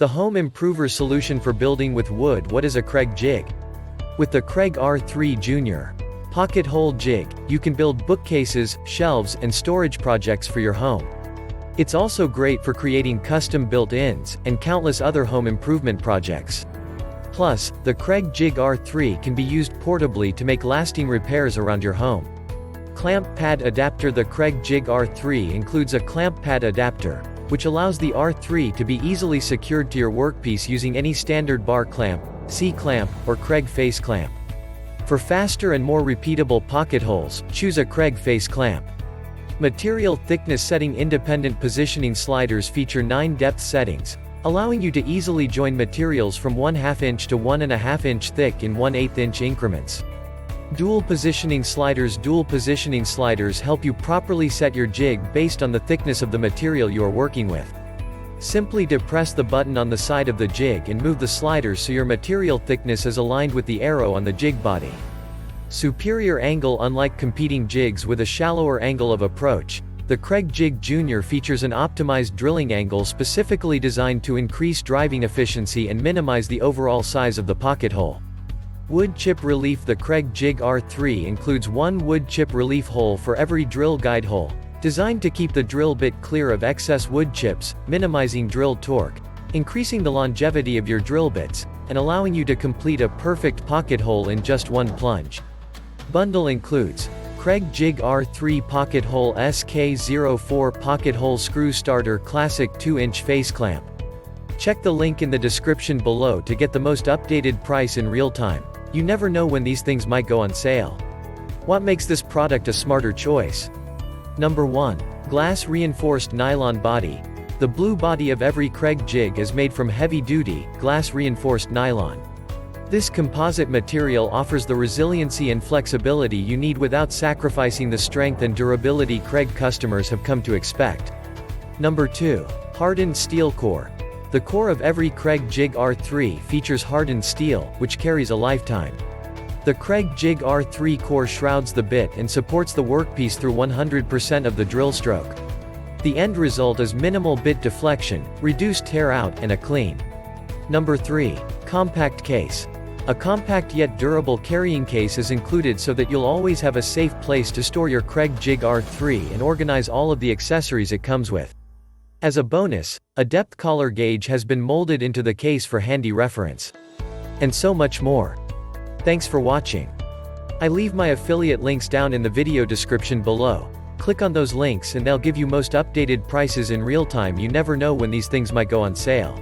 The home improver solution for building with wood. What is a Kreg Jig? With the Kreg R3 Jr. Pocket Hole Jig, you can build bookcases, shelves, and storage projects for your home. It's also great for creating custom built-ins, and countless other home improvement projects. Plus, the Kreg Jig R3 can be used portably to make lasting repairs around your home. Clamp pad adapter. The Kreg Jig R3 includes a clamp pad adapter, which allows the R3 to be easily secured to your workpiece using any standard bar clamp, C-clamp, or Kreg Face Clamp. For faster and more repeatable pocket holes, choose a Kreg Face Clamp. Material thickness setting. Independent positioning sliders feature 9 depth settings, allowing you to easily join materials from 1/2 inch to 1.5 inch thick in 1/8 inch increments. Dual positioning sliders. Dual positioning sliders help you properly set your jig based on the thickness of the material you are working with. Simply depress the button on the side of the jig and move the sliders so your material thickness is aligned with the arrow on the jig body. Superior angle. Unlike competing jigs with a shallower angle of approach, the Kreg Jig Jr features an optimized drilling angle specifically designed to increase driving efficiency and minimize the overall size of the pocket hole. Wood chip relief. The Kreg Jig R3 includes one wood chip relief hole for every drill guide hole, designed to keep the drill bit clear of excess wood chips, minimizing drill torque, increasing the longevity of your drill bits, and allowing you to complete a perfect pocket hole in just one plunge. Bundle includes Kreg Jig R3 Pocket Hole SK04 Pocket Hole Screw Starter Classic 2-inch Face Clamp. Check the link in the description below to get the most updated price in real time. You never know when these things might go on sale. What makes this product a smarter choice? Number 1. Glass reinforced nylon body. The blue body of every Kreg Jig is made from heavy-duty, glass reinforced nylon. This composite material offers the resiliency and flexibility you need without sacrificing the strength and durability Kreg customers have come to expect. Number 2. Hardened steel core. The core of every Kreg Jig R3 features hardened steel, which carries a lifetime. The Kreg Jig R3 core shrouds the bit and supports the workpiece through 100% of the drill stroke. The end result is minimal bit deflection, reduced tear out, and a clean. Number 3. Compact case. A compact yet durable carrying case is included so that you'll always have a safe place to store your Kreg Jig R3 and organize all of the accessories it comes with. As a bonus, a depth collar gauge has been molded into the case for handy reference. And so much more. Thanks for watching. I leave my affiliate links down in the video description below. Click on those links and they'll give you most updated prices in real time. You never know when these things might go on sale.